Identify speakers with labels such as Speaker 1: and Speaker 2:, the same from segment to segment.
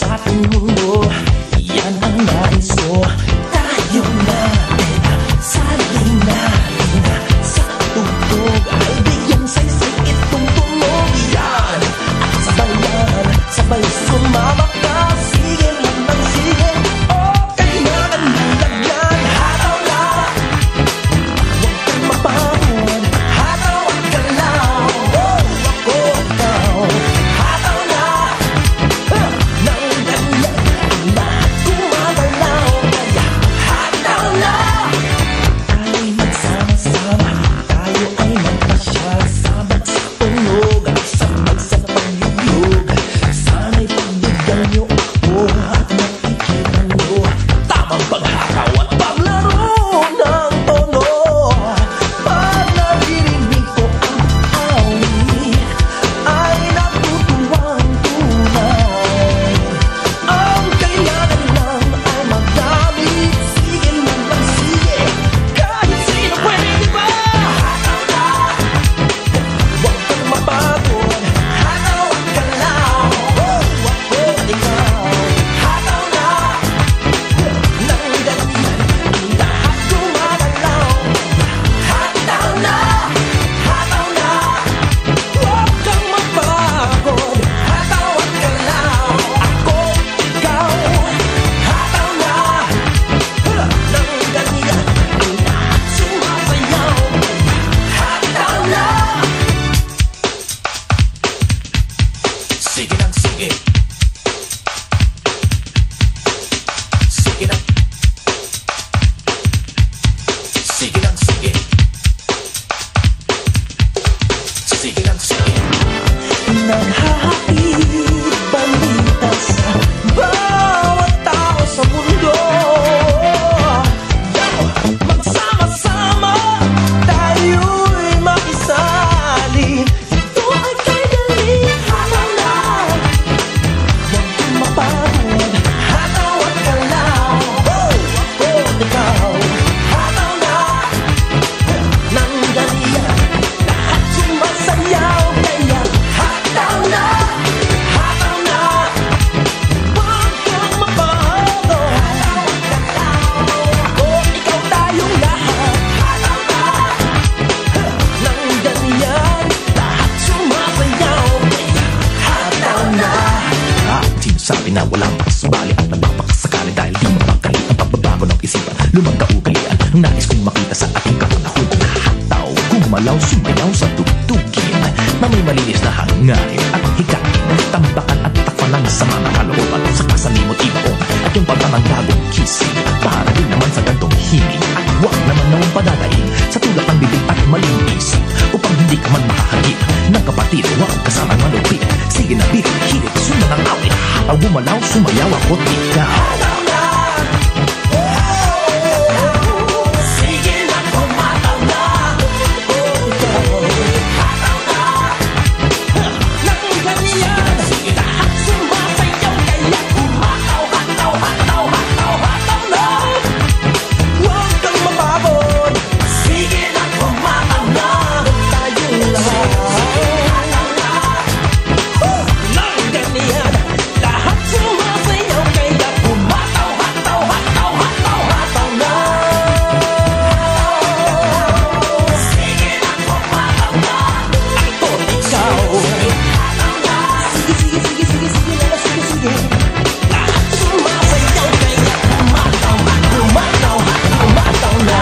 Speaker 1: sa ating mundo, yan ang nais ko. Tayo natin sa linalin, sa tugtog ay bigyang saysay itong tunog yan. At sabayan, sabay sumama ka, sige lang ng sige. Oh, kailangan ng lagyan, hataw na, huwag kang mapagod, hataw at galaw. Oh, ako ikaw, hataw na, nang ganyan, lahat gumagalaw. Kaya hataw na, tayo'y magsama-sama, tayo ay magpasyal, sabag sa tunog at sabag sa pagyugyug. Sana'y pagbigyan niyo ako at makikita niyo tamang paghataw at paglaro ng tono. Pag naririnig ko ang awit, ay natutuwang tunay. Ang kailangan lang ay magamit, sige lang ng sige, kahit sino pwede ba? Hataw na, huwag kang mapagod, hataw at galaw. Oh, ako at ikaw, hataw na, nang ganyan, ang lahat gumagalaw. Hataw na, huwag kang mapagod, hataw at galaw. Ako, ikaw, hataw na, nang ganyan, ang lahat sumasayaw. Hataw na, sige lang, sige. Sige lang. Sige lang, sige. Sige lang, sige. Naghahatid balita sa bawat tao sa mundo. Magsama-sama, tayo'y makisali. Ito ay kay dali, hataw na, huwag kang mapagod, hataw at galaw. Oh, ako at ikaw, hataw na, nang ganyan, lahat sumasayaw. Kaya hataw na, huwag kang mapagod, hataw at galaw. Ako, ikaw, tayong lahat, hataw na, nang ganyan, lahat sumasayaw. Kaya hataw na. Sinasabi na walang makasabali at nagpapakasakali dahil di mapakali ang pagbabago ng isipan, lumang kaugalian ang nais kong makita sa ating kapanahon. Hataw, gumalaw, sumayaw sa tugtugin na may malinis na hangarin at hikain, tambakan at takpan ng sama na kalooban sa kasalimot ibaon at yung pagtangang bagong kising. Para din naman sa gantong himig at huwag naman nawang padadain sa tulak ng bibig at maling isip upang hindi ka man makahagip ng kapatid, huwag kasamang malupit. Sige na, birit, hirit, sundan ang awit, hataw, gumalaw, sumayaw, ako't ikaw. Sige na, kumataw na, hataw na, nang ganyan, lahat sumasayaw. Kaya kumataw, hataw na, huwag kang mapagod, sige na, kumataw na, tayong lahat. Nang ganyan, lahat sumasayaw. Kaya kumataw, hataw na, sige na, kumataw na, ako at ikaw. Sige, lahat sumasayaw. Kaya kumataw na.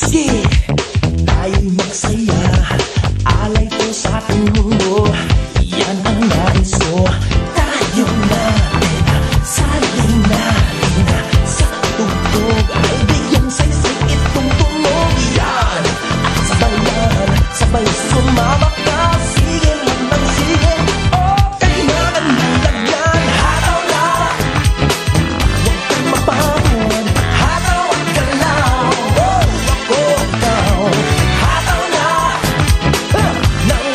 Speaker 1: Sige, tayo'y magsaya, alay ko sa ating mundo, yan ang nais ko. Tayo natin sa linalin, sa tugtog ay bigyang saysay itong tunog yan. At sabayan, sabay sumama ka, sige lang ng sige. Oh, kailangan ng lagyan, hataw na, huwag kang mapagod, hataw at galaw. Oh, ako at ikaw, hataw na, nang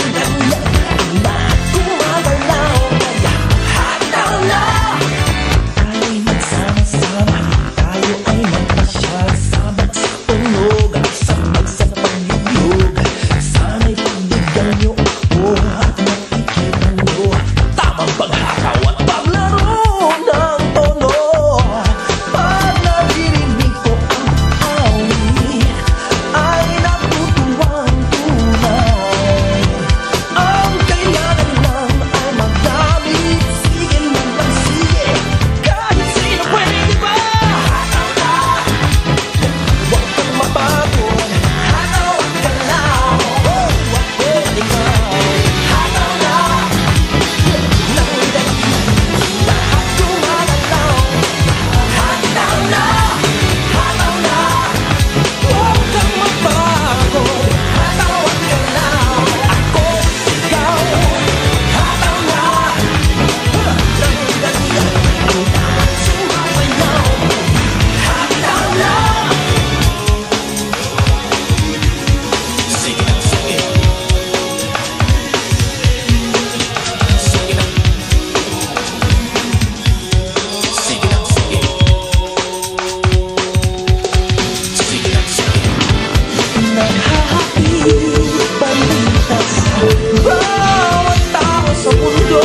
Speaker 1: bawat tao sa mundo.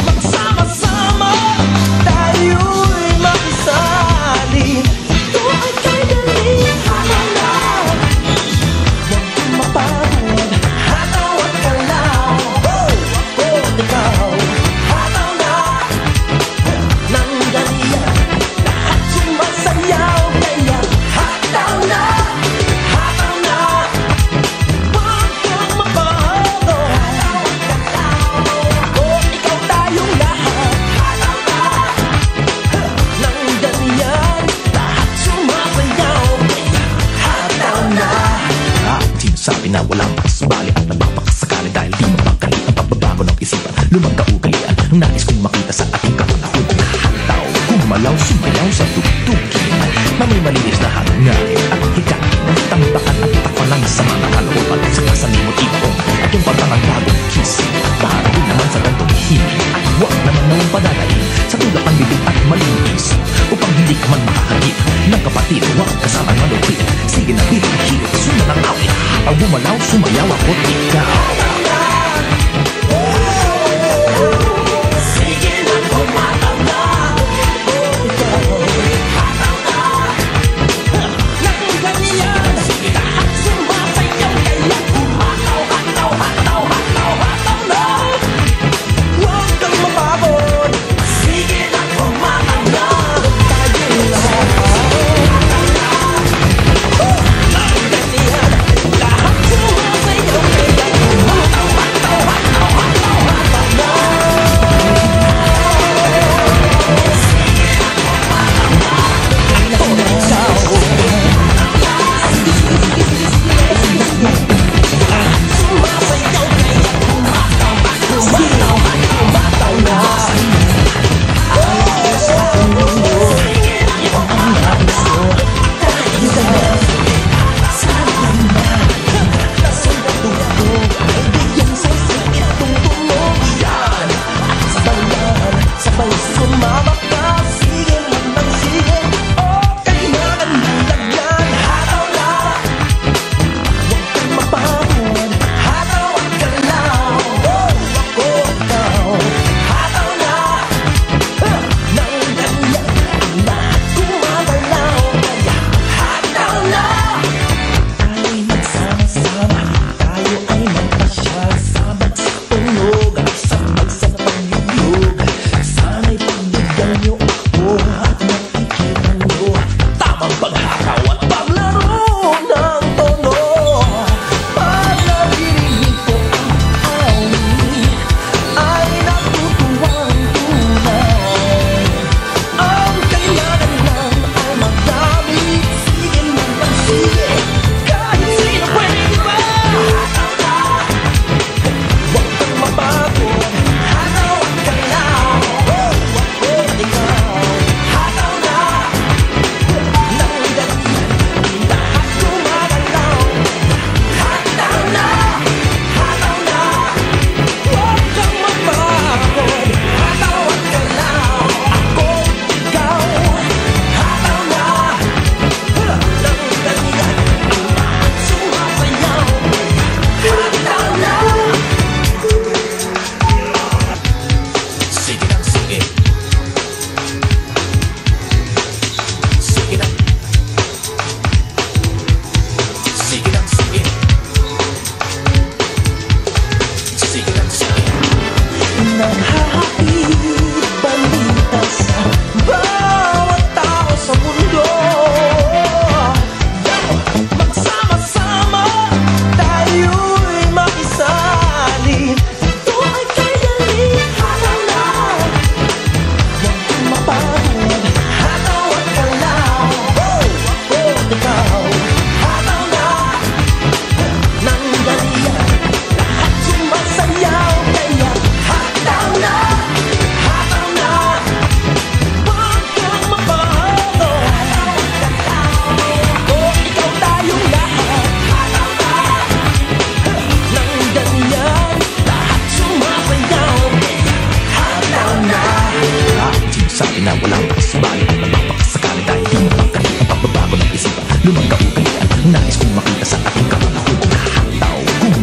Speaker 1: Magsama-sama tayo'y makisali. Ito ay kay daling halaw. Huwag kang mapagod, hataw at galaw. Ikaw, hataw na ng ganyan. Lahat sumasayaw, kaya hataw na, hataw na. Huwag kang mapagod, hataw at galaw. Ikaw tayong lahat, hataw na ng ganyan. Lahat sumasayaw, kaya hataw na.
Speaker 2: Sinasabi na walang pasubali at nagpapakasakali dahil di mapakali ang pagbabago ng isipan. Lumang kaugalian ang nais kong makita sa ating kapanahon. Hataw, gumalaw, sumayaw sa tugtugian na may malinis na hangarin at hikain. Tambakan at takpanan sa mga kalooban sa kasanimot ipon at yung pagtangang bagong kising. Baharain naman sa gantong himig at huwag naman nawang padalain sa tulak ang bibig at maling isip upang hindi ka man makakagit ng kapatid. Huwag kasamang malupit. Sige na bilang sundan ang awit. Ang bumalaw, sumayaw ako't ikaw.
Speaker 1: Sige na kumataw na. Hataw na ng ganyan. Lahat sumasayaw, kaya kumataw, hataw, hataw, hataw, hataw na. Huwag kang mapagod. Sige na kumataw na. Tayong lahat. Ng ganyan. Lahat sumasayaw, kaya kumataw, hataw, hataw, hataw.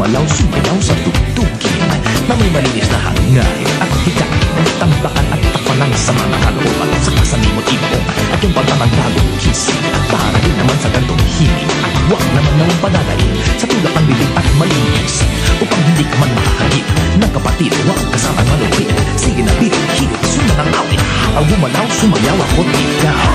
Speaker 2: gumalaw, sumayaw sa tugtugin na may malinis na hangarin at hikain, tambakan at takpanan sa mga kalooban sa kasanimot ibong at yung pagkakagagong kisig para din naman sa gandong himig at huwag naman nawang padadayin sa tulak ng bibig at malinis upang hindi ka man makakagit ng kapatid, huwag kasamang malupit. Sige na birit, hirit, sundan ang awit, habang gumalaw, sumayaw ako't ikaw.